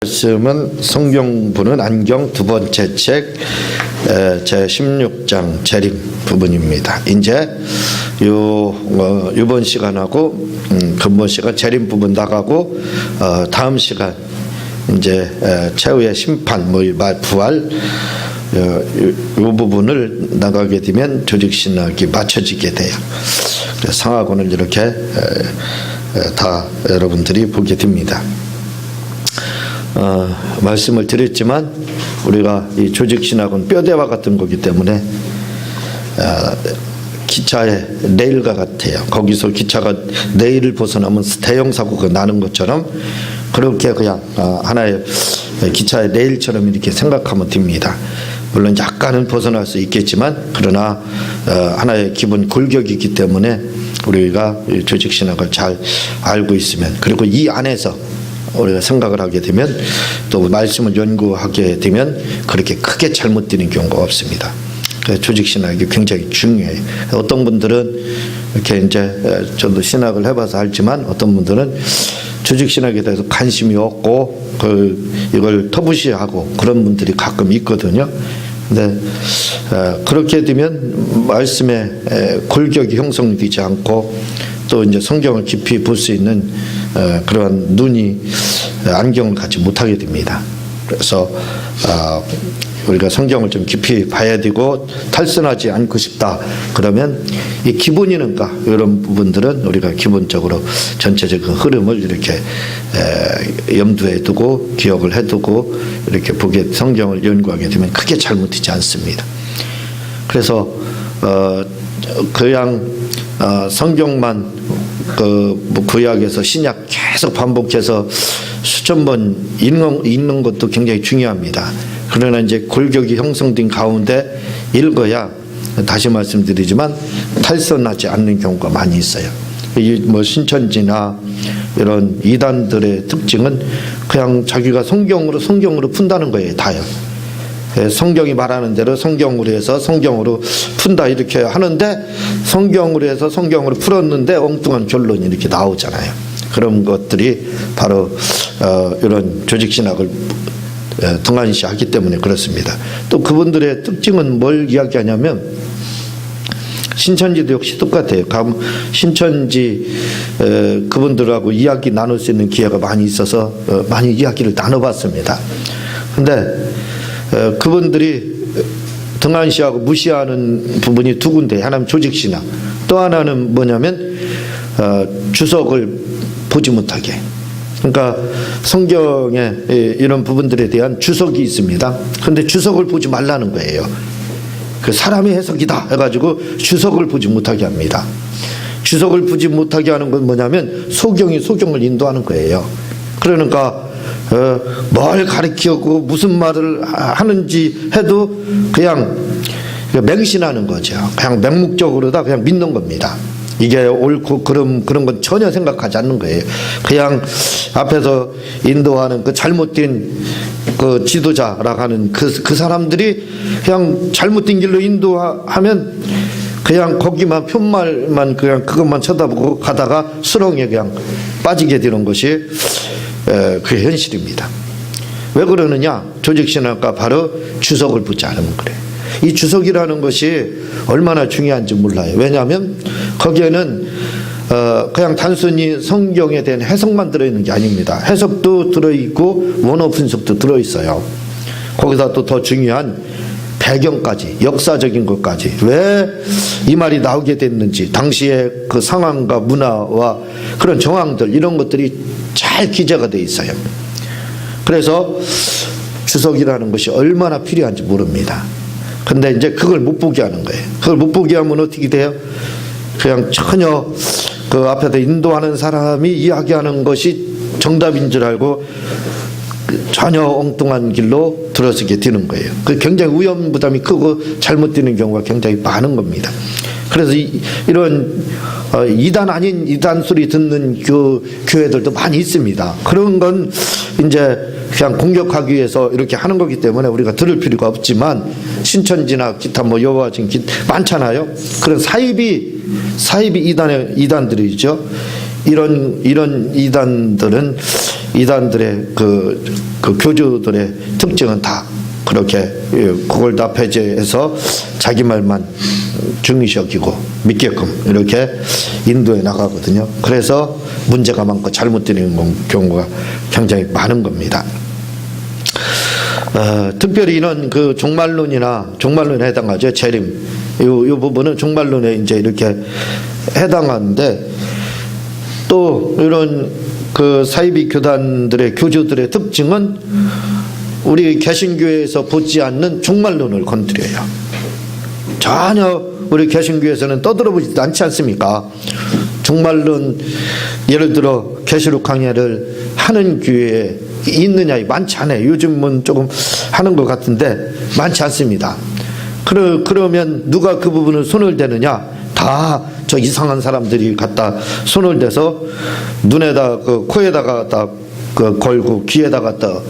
말씀은 성경부는 안경 두 번째 책 제16장 재림 부분입니다. 이제 이번 시간하고 근본 시간 재림 부분 나가고 다음 시간 이제 최후의 심판 부활 이 부분을 나가게 되면 조직신학이 맞춰지게 돼요. 그래서 상하고는 이렇게 다 여러분들이 보게 됩니다. 말씀을 드렸지만 우리가 이 조직신학은 뼈대와 같은 거기 때문에 기차의 레일과 같아요. 거기서 기차가 레일을 벗어나면 대형 사고가 나는 것처럼 그렇게 그냥 하나의 기차의 레일처럼 이렇게 생각하면 됩니다. 물론 약간은 벗어날 수 있겠지만 그러나 하나의 기본 골격이기 때문에 우리가 조직신학을 잘 알고 있으면, 그리고 이 안에서 우리가 생각을 하게 되면 또 말씀을 연구하게 되면 그렇게 크게 잘못되는 경우가 없습니다. 조직신학이 굉장히 중요해요. 어떤 분들은 이렇게 이제 저도 신학을 해봐서 알지만 어떤 분들은 조직신학에 대해서 관심이 없고 이걸 터부시하고 그런 분들이 가끔 있거든요. 근데 그렇게 되면 말씀의 골격이 형성되지 않고 또 이제 성경을 깊이 볼 수 있는 그러한 눈이 안경을 갖지 못하게 됩니다. 그래서 우리가 성경을 좀 깊이 봐야 되고 탈선하지 않고 싶다 그러면 이 기본이는가 이런 부분들은 우리가 기본적으로 전체적 그 흐름을 이렇게 염두에 두고 기억을 해두고 이렇게 보게 성경을 연구하게 되면 크게 잘못되지 않습니다. 그래서 그냥 성경만 구약에서 신약 계속 반복해서 수천 번 읽는 것도 굉장히 중요합니다. 그러나 이제 골격이 형성된 가운데 읽어야, 다시 말씀드리지만 탈선하지 않는 경우가 많이 있어요. 이 신천지나 이런 이단들의 특징은 그냥 자기가 성경으로 푼다는 거예요, 다요. 성경이 말하는 대로 성경으로 해서 성경으로 푼다 이렇게 하는데 성경으로 해서 성경으로 풀었는데 엉뚱한 결론이 이렇게 나오잖아요. 그런 것들이 바로 이런 조직신학을 등한시하기 때문에 그렇습니다. 또 그분들의 특징은 뭘 이야기하냐면 신천지도 역시 똑같아요. 신천지 그분들하고 이야기 나눌 수 있는 기회가 많이 있어서 많이 이야기를 나눠봤습니다. 근데 그분들이 등한시하고 무시하는 부분이 두 군데, 하나는 조직신학, 또 하나는 뭐냐면 주석을 보지 못하게. 그러니까 성경에 이런 부분들에 대한 주석이 있습니다. 그런데 주석을 보지 말라는 거예요. 그 사람의 해석이다 해가지고 주석을 보지 못하게 합니다. 주석을 보지 못하게 하는 건 뭐냐면 소경이 소경을 인도하는 거예요. 그러니까 뭘 가르치고 무슨 말을 하는지 해도 그냥 맹신하는 거죠. 그냥 맹목적으로다 그냥 믿는 겁니다. 이게 옳고 그런 건 전혀 생각하지 않는 거예요. 그냥 앞에서 인도하는 그 잘못된 그 지도자라고 하는 그 사람들이 그냥 잘못된 길로 인도하면 그냥 거기만 편말만 그냥 그것만 쳐다보고 가다가 수렁에 그냥 빠지게 되는 것이 그게 현실입니다. 왜 그러느냐? 조직신학과 바로 주석을 보지 않으면 그래요. 이 주석이라는 것이 얼마나 중요한지 몰라요. 왜냐하면 거기에는 그냥 단순히 성경에 대한 해석만 들어있는 게 아닙니다. 해석도 들어있고 원어 분석도 들어있어요. 거기다 또 더 중요한 배경까지, 역사적인 것까지, 왜 이 말이 나오게 됐는지, 당시의 그 상황과 문화와 그런 정황들, 이런 것들이 잘 기재가 되어 있어요. 그래서 주석이라는 것이 얼마나 필요한지 모릅니다. 근데 이제 그걸 못 보게 하는 거예요. 그걸 못 보게 하면 어떻게 돼요? 그냥 전혀 그 앞에서 인도하는 사람이 이야기하는 것이 정답인 줄 알고 전혀 엉뚱한 길로 들어서게 되는 거예요. 그 굉장히 위험 부담이 크고 잘못되는 경우가 굉장히 많은 겁니다. 그래서 이런 이단 아닌 이단 소리 듣는 교회들도 많이 있습니다. 그런 건 이제 그냥 공격하기 위해서 이렇게 하는 거기 때문에 우리가 들을 필요가 없지만 신천지나 기타 여호와 증인 많잖아요. 그런 사이비 이단들이죠. 이런 이단들은 이단들의 그 교주들의 특징은 다 그렇게 그걸 다 배제해서 자기 말만 중요시 여기고 믿게끔 이렇게 인도해 나가거든요. 그래서 문제가 많고 잘못되는 경우가 굉장히 많은 겁니다. 특별히 이런 그 종말론에 해당하죠. 재림. 이 부분은 종말론에 이제 이렇게 해당하는데, 또 이런 그 사이비 교단들의 교주들의 특징은 우리 개신교회에서 보지 않는 종말론을 건드려요. 전혀 우리 개신교회에서는 떠들어보지도 않지 않습니까? 종말론, 예를 들어 계시록 강해를 하는 교회에 있느냐? 많지 않아요. 요즘은 조금 하는 것 같은데 많지 않습니다. 그러면 누가 그 부분을 손을 대느냐? 다 저 이상한 사람들이 갖다 손을 대서 눈에다 코에다가 다 걸고 귀에다 갖다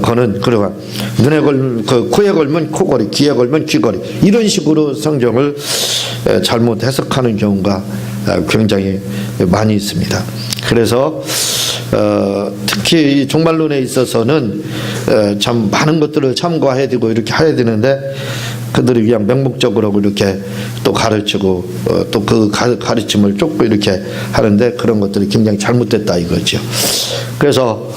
거는, 그러면 눈에 코에 걸면 코걸이, 귀에 걸면 귀걸이, 이런 식으로 성경을 잘못 해석하는 경우가 굉장히 많이 있습니다. 그래서 특히 이 종말론에 있어서는 참 많은 것들을 참고해야 되고 이렇게 해야 되는데, 그들이 그냥 맹목적으로 이렇게 또 가르치고 또 그 가르침을 쫓고 이렇게 하는데, 그런 것들이 굉장히 잘못됐다 이거죠. 그래서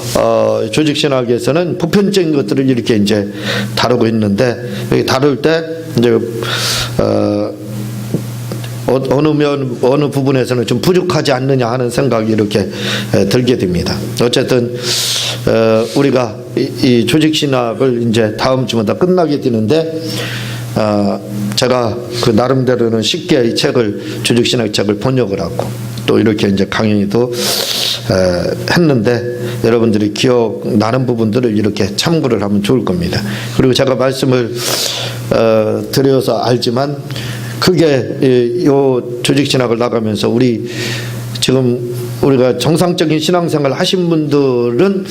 조직신학에서는 보편적인 것들을 이렇게 이제 다루고 있는데, 여기 다룰 때 이제 어느 부분에서는 좀 부족하지 않느냐 하는 생각이 이렇게 들게 됩니다. 어쨌든 우리가 이 조직신학을 이제 다음 주마다 끝나게 되는데, 제가 그 나름대로는 쉽게 이 책을, 조직신학 책을 번역을 하고 또 이렇게 이제 강의도 했는데, 여러분들이 기억나는 부분들을 이렇게 참고를 하면 좋을 겁니다. 그리고 제가 말씀을 드려서 알지만, 그게 요 조직신학을 나가면서 지금 우리가 정상적인 신앙생활 하신 분들은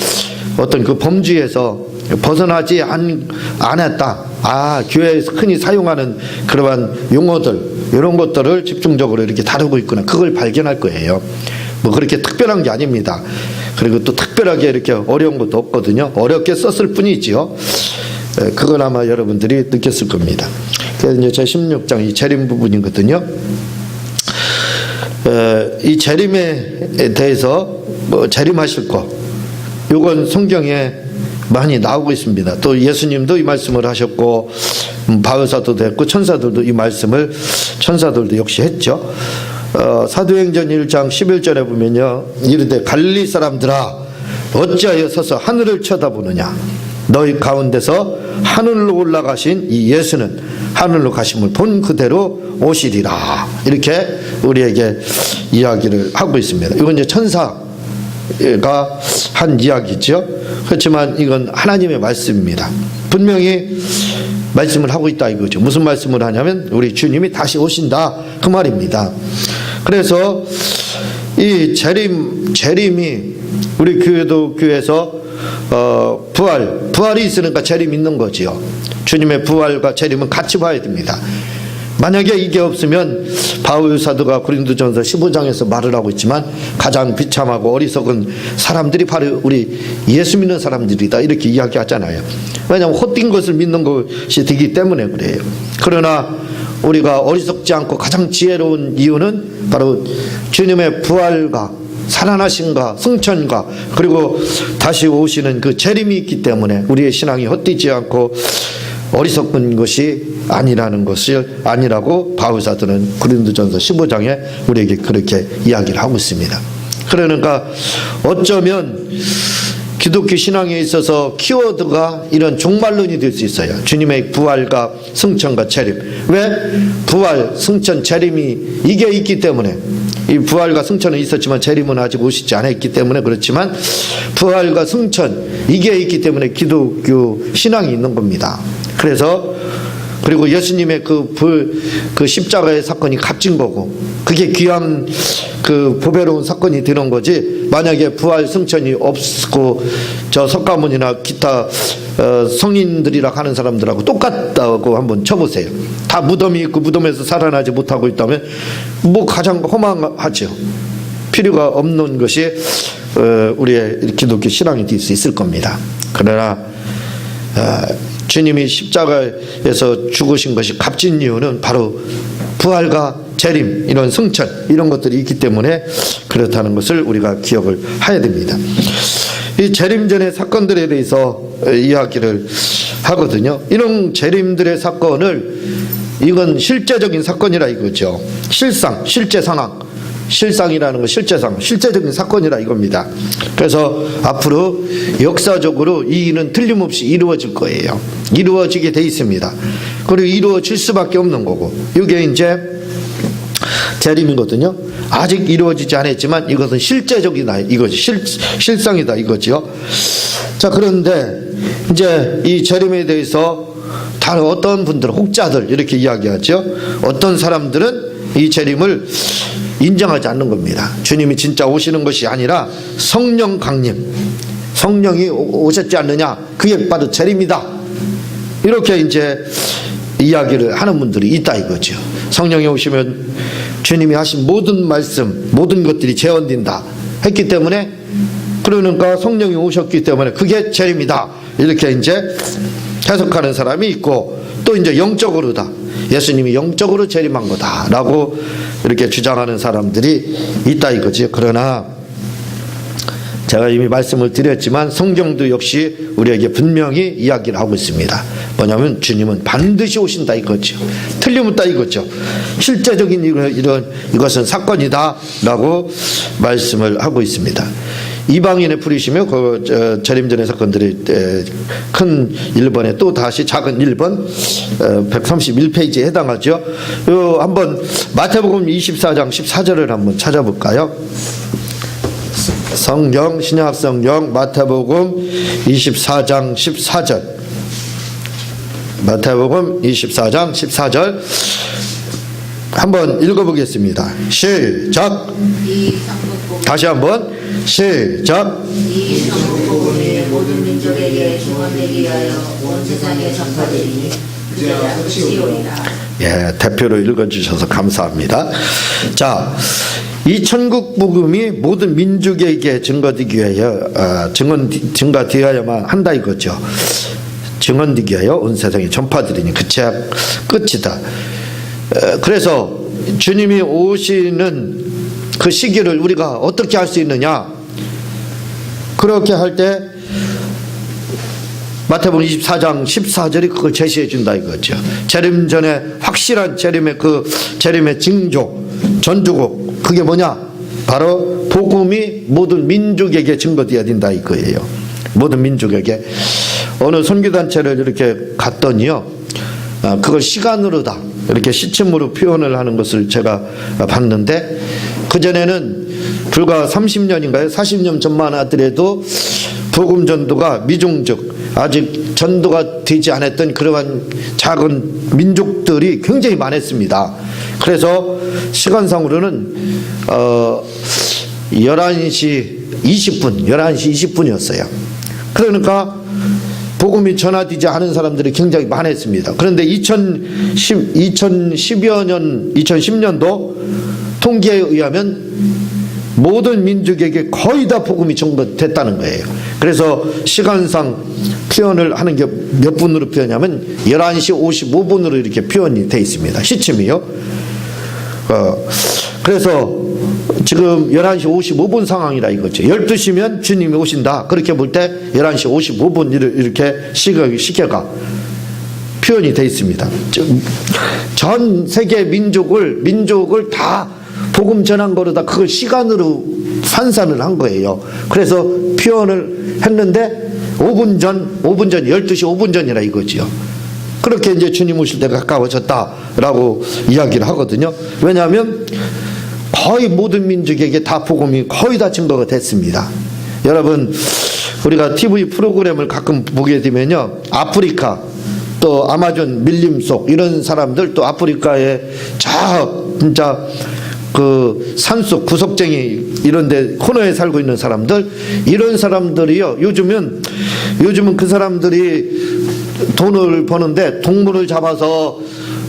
어떤 그 범주에서 벗어나지 않았다. 교회에서 흔히 사용하는 그러한 용어들, 이런 것들을 집중적으로 이렇게 다루고 있구나. 그걸 발견할 거예요. 뭐 그렇게 특별한 게 아닙니다. 그리고 또 특별하게 이렇게 어려운 것도 없거든요. 어렵게 썼을 뿐이지요. 그건 아마 여러분들이 느꼈을 겁니다. 그래서 이제 제 16장 이 재림 부분이거든요. 이 재림에 대해서 재림하실 것, 이건 성경에 많이 나오고 있습니다. 또 예수님도 이 말씀을 하셨고, 바울사도도 했고, 천사들도 이 말씀을, 천사들도 역시 했죠. 사도행전 1장 11절에 보면요, 이르되 갈릴리 사람들아 어찌하여 서서 하늘을 쳐다보느냐? 너희 가운데서 하늘로 올라가신 이 예수는 하늘로 가심을 본 그대로 오시리라. 이렇게 우리에게 이야기를 하고 있습니다. 이건 이제 천사가 한 이야기죠. 그렇지만 이건 하나님의 말씀입니다. 분명히 말씀을 하고 있다 이거죠. 무슨 말씀을 하냐면 우리 주님이 다시 오신다, 그 말입니다. 그래서 이 재림이 우리 교회에서 부활이 있으니까 재림이 있는 거지요. 주님의 부활과 재림은 같이 봐야 됩니다. 만약에 이게 없으면 바울 사도가 고린도전서 15장에서 말을 하고 있지만, 가장 비참하고 어리석은 사람들이 바로 우리 예수 믿는 사람들이다, 이렇게 이야기하잖아요. 왜냐하면 헛된 것을 믿는 것이 되기 때문에 그래요. 그러나 우리가 어리석지 않고 가장 지혜로운 이유는 바로 주님의 부활과 살아나심과 승천과 그리고 다시 오시는 그 재림이 있기 때문에 우리의 신앙이 헛되지 않고 어리석은 것이 아니라고 바울사도는 고린도전서 15장에 우리에게 그렇게 이야기를 하고 있습니다. 그러니까 어쩌면 기독교 신앙에 있어서 키워드가 이런 종말론이 될 수 있어요. 주님의 부활과 승천과 재림. 왜? 부활, 승천, 재림이 이게 있기 때문에, 이 부활과 승천은 있었지만 재림은 아직 오시지 않았기 때문에 그렇지만, 부활과 승천 이게 있기 때문에 기독교 신앙이 있는 겁니다. 그리고 예수님의 그 십자가의 사건이 값진 거고, 그게 귀한 그 보배로운 사건이 되는 거지, 만약에 부활 승천이 없고 저 석가모니나 기타 성인들이라 하는 사람들하고 똑같다고 한번 쳐보세요. 다 무덤이 있고 무덤에서 살아나지 못하고 있다면 뭐 가장 허망하죠. 필요가 없는 것이 우리의 기독교 신앙이 될 수 있을 겁니다. 그러나 주님이 십자가에서 죽으신 것이 값진 이유는 바로 부활과 재림, 이런 승천, 이런 것들이 있기 때문에 그렇다는 것을 우리가 기억을 해야 됩니다. 이 재림 전의 사건들에 대해서 이야기를 하거든요. 이런 재림들의 사건을 이건 실제적인 사건이라 이거죠. 실상, 실제 상황, 실상이라는 건 실제 상황, 실제적인 사건이라 이겁니다. 그래서 앞으로 역사적으로 이 일은 틀림없이 이루어질 거예요. 이루어지게 돼 있습니다. 그리고 이루어질 수밖에 없는 거고, 이게 이제 재림이거든요. 아직 이루어지지 않았지만 이것은 실제적이다 이거지, 실상이다 이거죠. 자, 그런데 이제 이 재림에 대해서 다른 어떤 분들은 혹자들 이렇게 이야기하죠. 어떤 사람들은 이 재림을 인정하지 않는 겁니다. 주님이 진짜 오시는 것이 아니라 성령 강림, 성령이 오셨지 않느냐, 그게 바로 재림이다, 이렇게 이제 이야기를 하는 분들이 있다 이거죠. 성령이 오시면 주님이 하신 모든 말씀, 모든 것들이 재현된다 했기 때문에, 그러니까 성령이 오셨기 때문에 그게 재림이다, 이렇게 이제 해석하는 사람이 있고, 또 이제 영적으로다, 예수님이 영적으로 재림한 거다라고 이렇게 주장하는 사람들이 있다 이거지. 그러나 제가 이미 말씀을 드렸지만 성경도 역시 우리에게 분명히 이야기를 하고 있습니다. 뭐냐면 주님은 반드시 오신다 이거죠. 틀림없다 이거죠. 실제적인 이것은 사건이다라고 말씀을 하고 있습니다. 이방인의 풀이시며 그 재림 전의 사건들이 큰 1번에 또 다시 작은 1번 131페이지에 해당하죠. 한번 마태복음 24장 14절을 한번 찾아볼까요? 성경, 신약 성경 마태복음 24장 14절, 마태복음 24장 14절 한번 읽어보겠습니다. 시작. 다시 한번 시작. 이 성복음이 모든 민족에게 증언되기 위하여 온 세상에 전파되리니 그제야 끝이 오리라. 예, 대표로 읽어주셔서 감사합니다. 자, 이 천국 복음이 모든 민족에게 증거되기 위하여 증거되어야만 한다 이거죠. 증언되기 위하여 온 세상에 전파되리니 그제야 끝이다. 그래서 주님이 오시는 그 시기를 우리가 어떻게 할 수 있느냐? 그렇게 할 때 마태복음 24장 14절이 그걸 제시해 준다 이거죠. 재림 전에 확실한 재림의 그 재림의 징조, 전주곡, 그게 뭐냐? 바로 복음이 모든 민족에게 증거되어야 된다 이거예요. 모든 민족에게. 어느 선교단체를 이렇게 갔더니요, 그걸 시간으로다 이렇게 시침으로 표현을 하는 것을 제가 봤는데, 그전에는 불과 30년인가요? 40년 전만 하더라도 복음 전도가 미종족, 아직 전도가 되지 않았던 그러한 작은 민족들이 굉장히 많았습니다. 그래서 시간상으로는 11시 20분이었어요. 그러니까 복음이 전화되지 않은 사람들이 굉장히 많았습니다. 그런데 2010년도 통계에 의하면 모든 민족에게 거의 다 복음이 전거됐다는 거예요. 그래서 시간상 표현을 하는 게 몇 분으로 표현하면 11시 55분으로 이렇게 표현이 되어 있습니다. 시침이요. 그래서 지금 11시 55분 상황이라 이거죠. 12시면 주님이 오신다. 그렇게 볼 때 11시 55분 이렇게 시계가 표현이 되어 있습니다. 전 세계 민족을 다 복음 전한 거로다 그걸 시간으로 환산을 한 거예요. 그래서 표현을 했는데 5분 전 12시 5분 전이라 이거지요. 그렇게 이제 주님 오실 때가 가까워졌다라고 이야기를 하거든요. 왜냐하면 거의 모든 민족에게 다 복음이 거의 다 증거가 됐습니다. 여러분, 우리가 TV 프로그램을 가끔 보게 되면요, 아프리카 또 아마존 밀림 속 이런 사람들, 또 아프리카에 진짜 그 산속 구석쟁이 이런데 코너에 살고 있는 사람들, 이런 사람들이요, 요즘은 그 사람들이 돈을 버는데 동물을 잡아서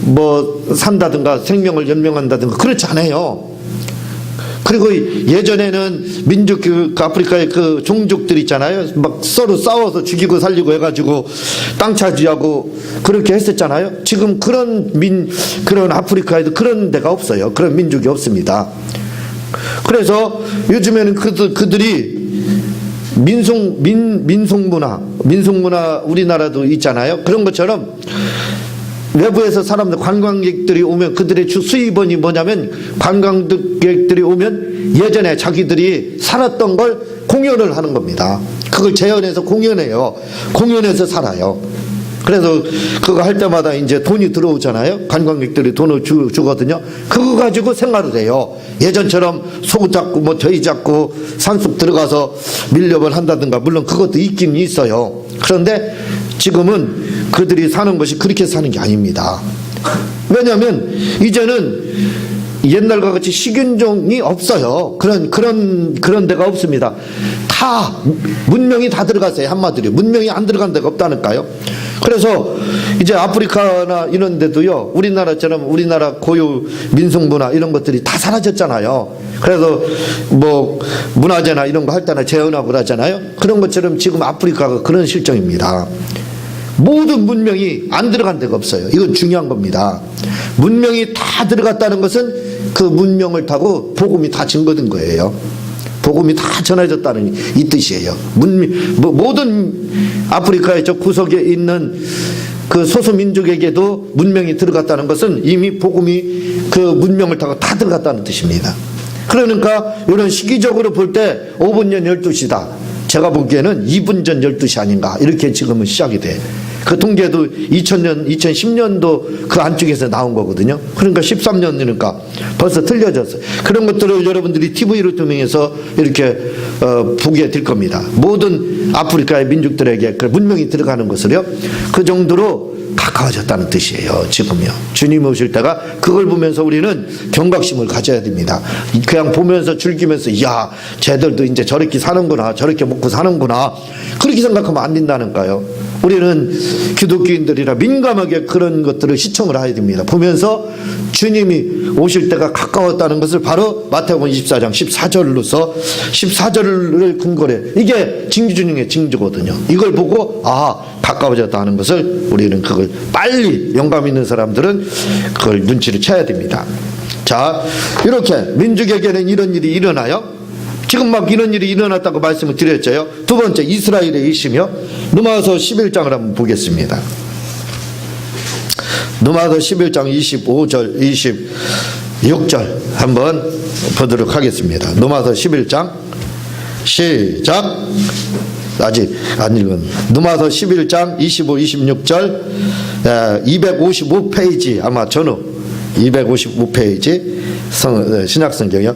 뭐 산다든가 생명을 연명한다든가 그렇지 않아요. 그리고 예전에는 민족, 그 아프리카의 그 종족들 있잖아요. 막 서로 싸워서 죽이고 살리고 해가지고 땅 차지하고 그렇게 했었잖아요. 지금 그런 아프리카에도 그런 데가 없어요. 그런 민족이 없습니다. 그래서 요즘에는 그들이 민속문화 우리나라도 있잖아요. 그런 것처럼 외부에서 사람들, 관광객들이 오면 그들의 주 수입원이 뭐냐면, 관광객들이 오면 예전에 자기들이 살았던 걸 공연을 하는 겁니다. 그걸 재현해서 공연해요. 공연해서 살아요. 그래서 그거 할 때마다 이제 돈이 들어오잖아요. 관광객들이 돈을 주거든요. 그거 가지고 생활을 해요. 예전처럼 소 잡고 뭐 저희 잡고 산속 들어가서 밀렵을 한다든가, 물론 그것도 있긴 있어요. 그런데 지금은 그들이 사는 것이 그렇게 사는 게 아닙니다. 왜냐하면 이제는 옛날과 같이 식인종이 없어요. 그런 데가 없습니다. 다 문명이 다 들어갔어요. 한마디로 문명이 안 들어간 데가 없다니까요. 그래서 이제 아프리카나 이런 데도요, 우리나라처럼 우리나라 고유 민속문화 이런 것들이 다 사라졌잖아요. 그래서 뭐 문화재나 이런 거 할 때나 재현하고 그러잖아요. 그런 것처럼 지금 아프리카가 그런 실정입니다. 모든 문명이 안 들어간 데가 없어요. 이건 중요한 겁니다. 문명이 다 들어갔다는 것은 그 문명을 타고 복음이 다 증거된 거예요. 복음이 다 전해졌다는 이 뜻이에요. 모든 아프리카의 저 구석에 있는 그 소수민족에게도 문명이 들어갔다는 것은 이미 복음이 그 문명을 타고 다 들어갔다는 뜻입니다. 그러니까 이런 시기적으로 볼 때 5분 전 12시다. 제가 보기에는 2분 전 12시 아닌가, 이렇게 지금은 시작이 돼. 그 통계도 2010년도 그 안쪽에서 나온 거거든요. 그러니까 13년이니까 벌써 틀려졌어요. 그런 것들을 여러분들이 TV를 통해서 이렇게 보게 될 겁니다. 모든 아프리카의 민족들에게 그 문명이 들어가는 것을요, 그 정도로 가까워졌다는 뜻이에요. 지금요. 주님 오실 때가, 그걸 보면서 우리는 경각심을 가져야 됩니다. 그냥 보면서 즐기면서, 이야, 쟤들도 이제 저렇게 사는구나, 저렇게 먹고 사는구나, 그렇게 생각하면 안 된다니까요. 우리는 기독교인들이라 민감하게 그런 것들을 시청을 해야 됩니다. 보면서 주님이 오실 때가 가까웠다는 것을 바로 마태복음 24장 14절로서 14절을 근거로, 이게 징조중의 징조거든요. 이걸 보고 가까워졌다 하는 것을, 우리는 그걸 빨리, 영감 있는 사람들은 그걸 눈치를 채야 됩니다. 자, 이렇게 민족에게는 이런 일이 일어나요. 지금 막 이런 일이 일어났다고 말씀을 드렸죠. 두 번째, 이스라엘의 일이며, 누가서 11장을 한번 보겠습니다. 누가서 11장 25절 26절 한번 보도록 하겠습니다. 누가서 11장 시작. 아직 안 읽은 누가서 11장 25, 26절 255페이지 아마 전후 255페이지 신약성경이요.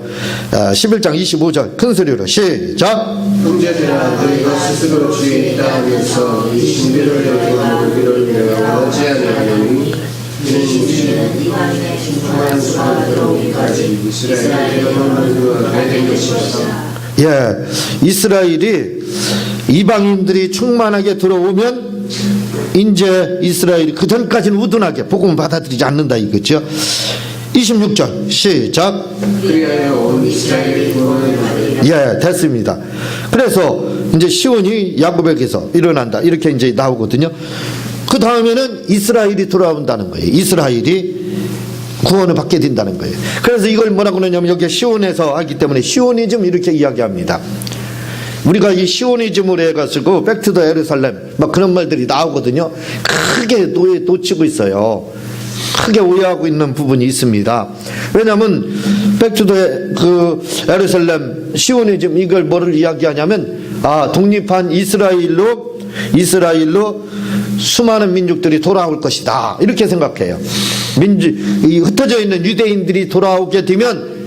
11장 25절 큰 소리로 시작. 형제들아, 너희가 스스로 주에 있다 하면서 이 신비를 여기고 모르기를 내가 원치 아니하노니, 이는 우리는 이방인의 충만한 수가 들어오기까지 이스라엘의 영원한 그가 된 것이었다. 이스라엘이, 이방인들이 충만하게 들어오면 이제 이스라엘이 그 전까지는 우둔하게 복음을 받아들이지 않는다 이거죠. 26절 시작. 그리하여 온 이스라엘이 구원을 받으리라. 됐습니다. 그래서 이제 시온이 야곱에게서 일어난다, 이렇게 이제 나오거든요. 그 다음에는 이스라엘이 돌아온다는 거예요. 이스라엘이 구원을 받게 된다는 거예요. 그래서 이걸 뭐라고 그러냐면, 여기 시온에서 하기 때문에 시오니즘 이렇게 이야기합니다. 우리가 이 시오니즘을 해가지고 백투더 예루살렘 막 그런 말들이 나오거든요. 크게 놓치고 있어요. 크게 오해하고 있는 부분이 있습니다. 왜냐하면 백투더 그 예루살렘 시오니즘, 이걸 뭐를 이야기하냐면, 독립한 이스라엘로 수많은 민족들이 돌아올 것이다, 이렇게 생각해요. 이 흩어져 있는 유대인들이 돌아오게 되면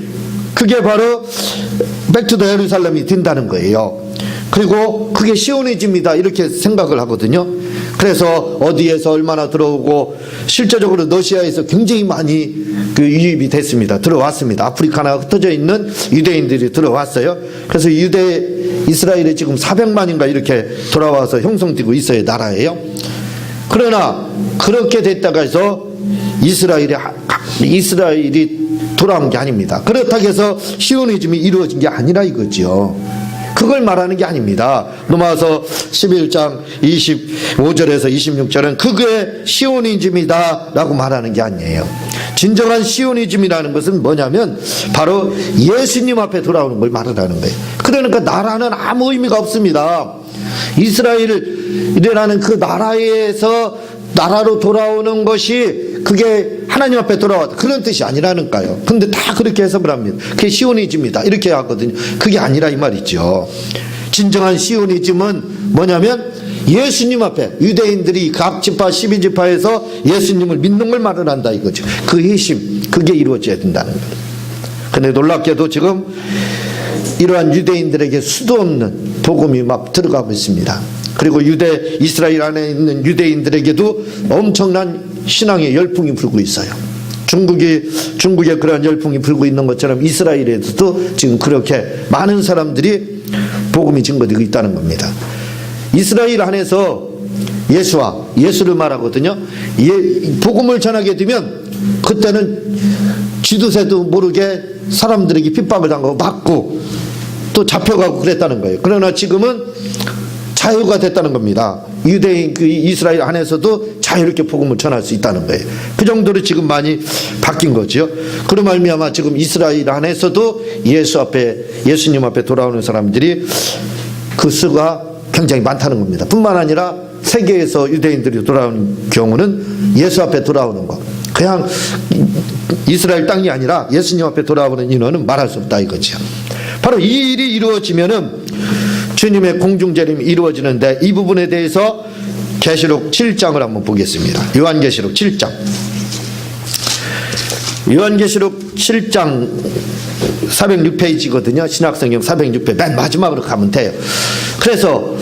그게 바로 백투더 예루살렘이 된다는 거예요. 그리고 그게 시오니즘이다, 이렇게 생각을 하거든요. 그래서 어디에서 얼마나 들어오고, 실제적으로 러시아에서 굉장히 많이 그 유입이 됐습니다. 들어왔습니다. 아프리카나 흩어져 있는 유대인들이 들어왔어요. 그래서 이스라엘에 지금 400만인가 이렇게 돌아와서 형성되고 있어요, 나라예요. 그러나 그렇게 됐다가 해서 이스라엘이 돌아온 게 아닙니다. 그렇다고 해서 시오니즘이 이루어진 게 아니라 이거죠. 그걸 말하는 게 아닙니다. 로마서 11장 25절에서 26절은 그게 시오니즘이다 라고 말하는 게 아니에요. 진정한 시오니즘이라는 것은 뭐냐면 바로 예수님 앞에 돌아오는 걸 말하는 거예요. 그러니까 나라는 아무 의미가 없습니다. 이스라엘이라는 그 나라에서 나라로 돌아오는 것이 그게 하나님 앞에 돌아왔다 그런 뜻이 아니라니까요. 근데 다 그렇게 해석을 합니다. 그게 시오니즘이다 이렇게 하거든요. 그게 아니라 이 말이죠. 진정한 시오니즘은 뭐냐면 예수님 앞에 유대인들이 각 지파 12지파에서 예수님을 믿는 걸 말을 한다 이거죠. 그 회심 그게 이루어져야 된다는 거예요. 근데 놀랍게도 지금 이러한 유대인들에게 수도 없는 복음이 막 들어가고 있습니다. 그리고 이스라엘 안에 있는 유대인들에게도 엄청난 신앙의 열풍이 불고 있어요. 중국에 그러한 열풍이 불고 있는 것처럼 이스라엘에서도 지금 그렇게 많은 사람들이 복음이 증거되고 있다는 겁니다. 이스라엘 안에서 예수를 말하거든요. 복음을 전하게 되면 그때는 쥐도새도 모르게 사람들에게 핍박을 당하고 맞고 또 잡혀가고 그랬다는 거예요. 그러나 지금은 자유가 됐다는 겁니다. 유대인 그 이스라엘 안에서도 자유롭게 복음을 전할 수 있다는 거예요. 그 정도로 지금 많이 바뀐 거죠. 그로 말미암아 지금 이스라엘 안에서도 예수님 앞에 돌아오는 사람들이 그 수가 굉장히 많다는 겁니다. 뿐만 아니라 세계에서 유대인들이 돌아오는 경우는 예수 앞에 돌아오는 것. 그냥 이스라엘 땅이 아니라 예수님 앞에 돌아오는 인원은 말할 수 없다 이거죠. 바로 이 일이 이루어지면은 주님의 공중재림이 이루어지는데 이 부분에 대해서 계시록 7장을 한번 보겠습니다. 요한계시록 7장. 요한계시록 7장 406페이지거든요. 신약성경 406페이지 맨 마지막으로 가면 돼요. 그래서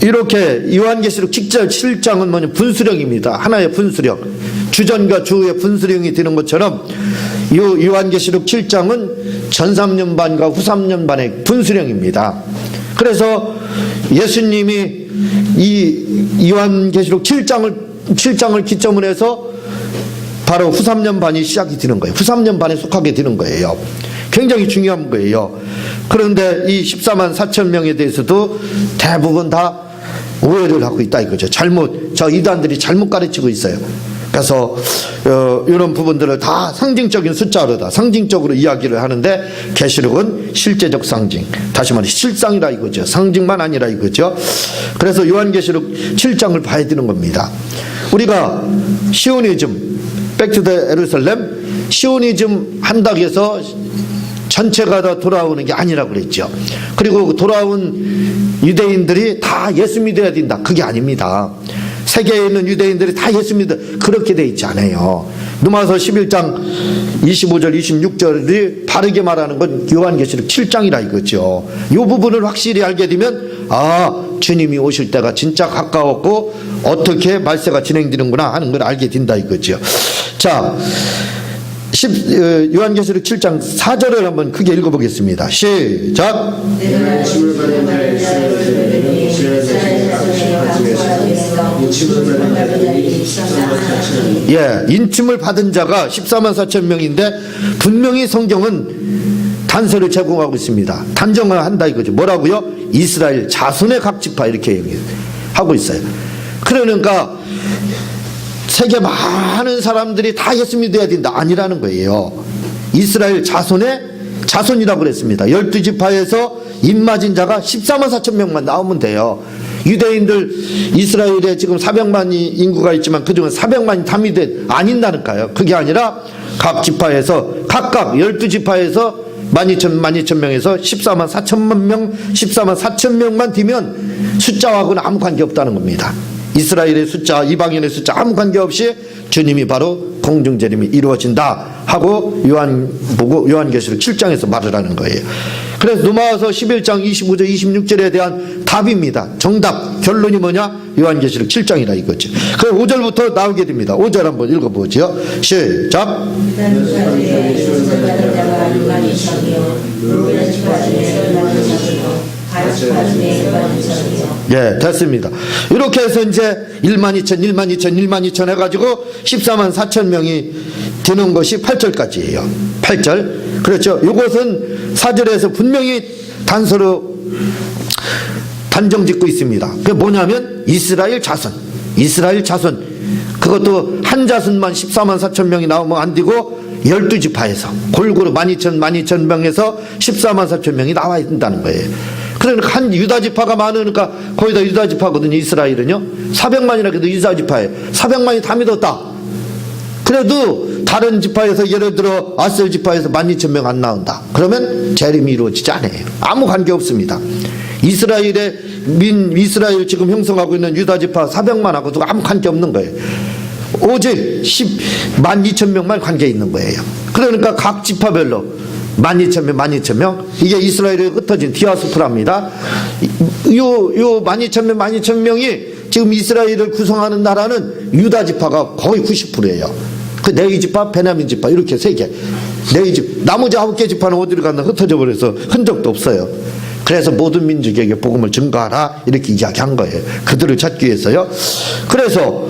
이렇게 요한계시록 7장은 뭐냐 분수령입니다. 하나의 분수령. 주전과 주후의 분수령이 되는 것처럼 요한계시록 7장은 전 3년 반과 후 3년 반의 분수령입니다. 그래서 예수님이 이 요한계시록 7장을 기점으로 해서 바로 후 3년 반이 시작이 되는 거예요. 후 3년 반에 속하게 되는 거예요. 굉장히 중요한 거예요. 그런데 이 14만 4천 명에 대해서도 대부분 다 오해를 하고 있다 이거죠. 저 이단들이 잘못 가르치고 있어요. 그래서 이런 부분들을 다 상징적인 숫자로다 상징적으로 이야기를 하는데 계시록은 실제적 상징, 다시 말해 실상이라 이거죠. 상징만 아니라 이거죠. 그래서 요한계시록 7장을 봐야 되는 겁니다. 우리가 시오니즘, 백투더 예루살렘, 시오니즘 한다고 해서 전체가 다 돌아오는 게 아니라고 그랬죠. 그리고 돌아온 유대인들이 다 예수 믿어야 된다. 그게 아닙니다. 세계에 있는 유대인들이 다 예수 믿어. 그렇게 돼 있지 않아요. 로마서 11장 25절 26절이 바르게 말하는 건 요한계시록 7장이라 이거죠. 이 부분을 확실히 알게 되면 주님이 오실 때가 진짜 가까웠고 어떻게 말세가 진행되는구나 하는 걸 알게 된다 이거죠. 자, 요한계시록 7장 4절을 한번 크게 읽어보겠습니다. 시작. 인침을 받은 자가 14만 4천 명인데 분명히 성경은 단서를 제공하고 있습니다. 단정을 한다 이거죠. 뭐라고요? 이스라엘 자손의 각 지파 이렇게 얘기하고 있어요. 그러니까 세계 많은 사람들이 다 예수 믿어야 된다 아니라는 거예요. 이스라엘 자손이라고 그랬습니다. 12지파에서 입맞은 자가 14만 4천 명만 나오면 돼요. 유대인들 이스라엘에 지금 400만이 인구가 있지만 그중에 400만이 다 믿어 아닌다니까요. 그게 아니라 각 지파에서 각각 12지파에서 12,000명에서 14만 4천 명만 되면 숫자하고는 아무 관계 없다는 겁니다. 이스라엘의 숫자, 이방인의 숫자 아무 관계없이 주님이 바로 공중재림이 이루어진다 하고 요한계시록 7장에서 말을 하는 거예요. 그래서 로마서 11장 25절 26절에 대한 답입니다. 정답, 결론이 뭐냐? 요한계시록 7장이라 이거죠. 그래서 5절부터 나오게 됩니다. 5절 한번 읽어보죠. 시작. 가르침받음에 12,000이요. 예, 됐습니다. 이렇게 해서 이제 12,000 해가지고 144,000명이 되는 것이 8절까지예요. 8절. 그렇죠. 이것은 4절에서 분명히 단서로 단정 짓고 있습니다. 그게 뭐냐면 이스라엘 자손. 그것도 한 자손만 144,000명이 나오면 안 되고 12지파에서 골고루 12,000명에서 144,000명이 나와야 된다는 거예요. 그러니까 한 유다지파가 많으니까 거의 다 유다지파거든요. 이스라엘은요 400만이라 해도 유다지파에 400만이 다 믿었다. 그래도 다른 지파에서 예를 들어 아셀 지파에서 12,000명 안 나온다. 그러면 재림이 이루어지지 않아요. 아무 관계 없습니다. 이스라엘 지금 형성하고 있는 유다지파 400만하고도 아무 관계 없는 거예요. 오직 12,000명만 관계 있는 거예요. 그러니까 각 지파별로 12,000명 이게 이스라엘에 흩어진 디아스포라입니다. 요 12,000명이 지금 이스라엘을 구성하는 나라는 유다 지파가 거의 90%예요. 그 네이 지파, 베냐민 지파 이렇게 세 개. 네이 집 나머지 9개 지파는 어디로 갔나 흩어져 버려서 흔적도 없어요. 그래서 모든 민족에게 복음을 전가하라 이렇게 이야기한 거예요. 그들을 찾기 위해서요. 그래서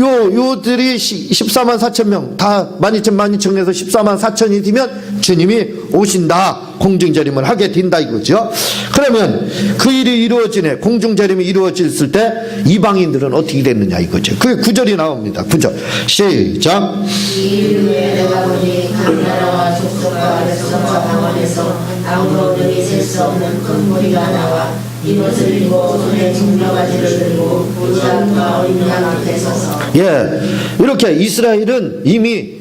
요들이 144,000명 다 12,000에서 144,000이 되면 주님이 오신다. 공중재림을 하게 된다 이거죠. 그러면 그 일이 이루어지네. 공중재림이 이루어졌을 때 이방인들은 어떻게 됐느냐 이거죠. 그게 9절이 나옵니다. 9절 시작. 이 후에 내가 보니 각 나라와 족속과 백성과 방언에서 아무로들이 셀 수 없는 큰 무리가 나와 이것을 입고 손에 증거가지를 들고 부장과 어린 양 앞에 서서 예, 이렇게 이스라엘은 이미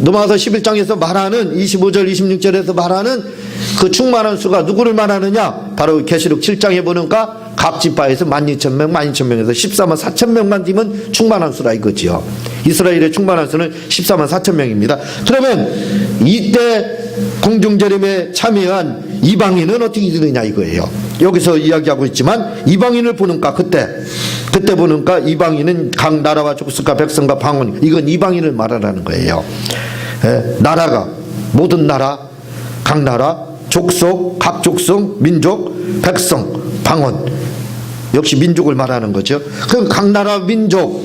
로마서 11장에서 말하는 25절 26절에서 말하는 그 충만한 수가 누구를 말하느냐 바로 계시록 7장에 보니까 각 지파에서 12,000명에서 144,000명만 되면 충만한 수라 이거지요. 이스라엘의 충만한 수는 144,000명입니다. 그러면 이때 공중재림에 참여한 이방인은 어떻게 되느냐 이거예요. 여기서 이야기하고 있지만 이방인을 보니까 그때 보니까 이방인은 각 나라와 족속과 백성과 방언 이건 이방인을 말하라는 거예요. 예, 나라가 모든 나라 각 나라 족속 각 족속 민족 백성 방언 역시 민족을 말하는 거죠. 그럼 각 나라 민족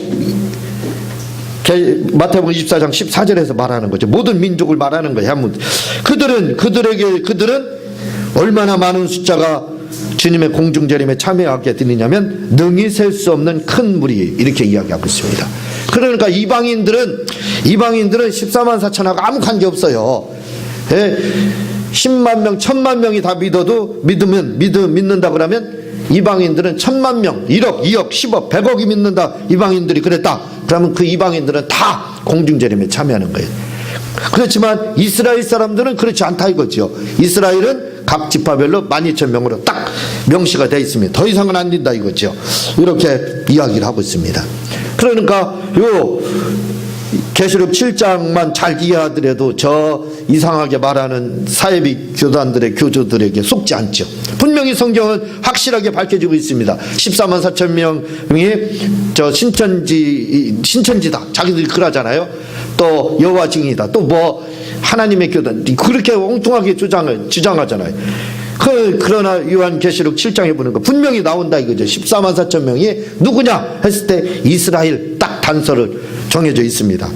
마태복음 24장 14절에서 말하는 거죠. 모든 민족을 말하는 거예요. 그들은 얼마나 많은 숫자가 주님의 공중재림에 참여하게 되느냐면 능히 셀 수 없는 큰 무리 이렇게 이야기하고 있습니다. 그러니까 이방인들은 144,000하고 아무 관계 없어요. 10만 명, 1,000만 명이 다 믿어도 믿는다 그러면 이방인들은 1,000만 명, 1억, 2억, 10억, 100억이 믿는다. 이방인들이 그랬다. 그러면 그 이방인들은 다 공중재림에 참여하는 거예요. 그렇지만 이스라엘 사람들은 그렇지 않다 이거죠. 이스라엘은 각 지파별로 12,000명으로 딱 명시가 되어 있습니다. 더 이상은 안 된다 이거죠. 이렇게 이야기를 하고 있습니다. 그러니까 요 계시록 7장만 잘 이해하더라도 저 이상하게 말하는 사이비 교단들의 교주들에게 속지 않죠. 분명히 성경은 확실하게 밝혀지고 있습니다. 144,000명이 저 신천지다. 자기들이 그러잖아요. 또 여호와 증인이다. 또 뭐 하나님의 교단 그렇게 엉뚱하게 주장하잖아요. 그러나 요한계시록 7장에 보는 거 분명히 나온다 이거죠. 144,000명이 누구냐 했을 때 이스라엘 딱 단서를 정해져 있습니다.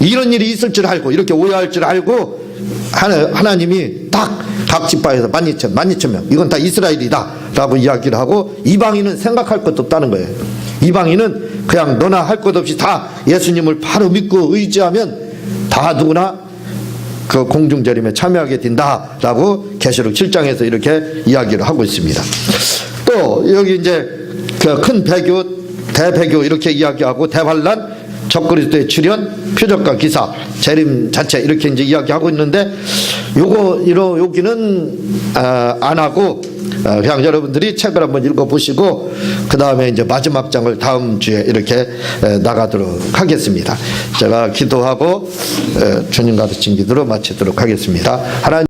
이런 일이 있을 줄 알고 이렇게 오해할 줄 알고 하나님이 딱 각 지파에서 12,000명 이건 다 이스라엘이다 라고 이야기를 하고 이방인은 생각할 것도 없다는 거예요. 이방인은 그냥 너나 할 것 없이 다 예수님을 바로 믿고 의지하면 다 누구나 그 공중재림에 참여하게 된다라고 계시록 7장에서 이렇게 이야기를 하고 있습니다. 또 여기 이제 그 큰 배교, 대배교 이렇게 이야기하고 대환란, 적그리스도의 출현, 표적과 기사, 재림 자체 이렇게 이제 이야기하고 있는데 여기는 안 하고 그냥 여러분들이 책을 한번 읽어보시고 그 다음에 이제 마지막 장을 다음 주에 이렇게 나가도록 하겠습니다. 제가 기도하고 주님 가르친 기도로 마치도록 하겠습니다. 하나님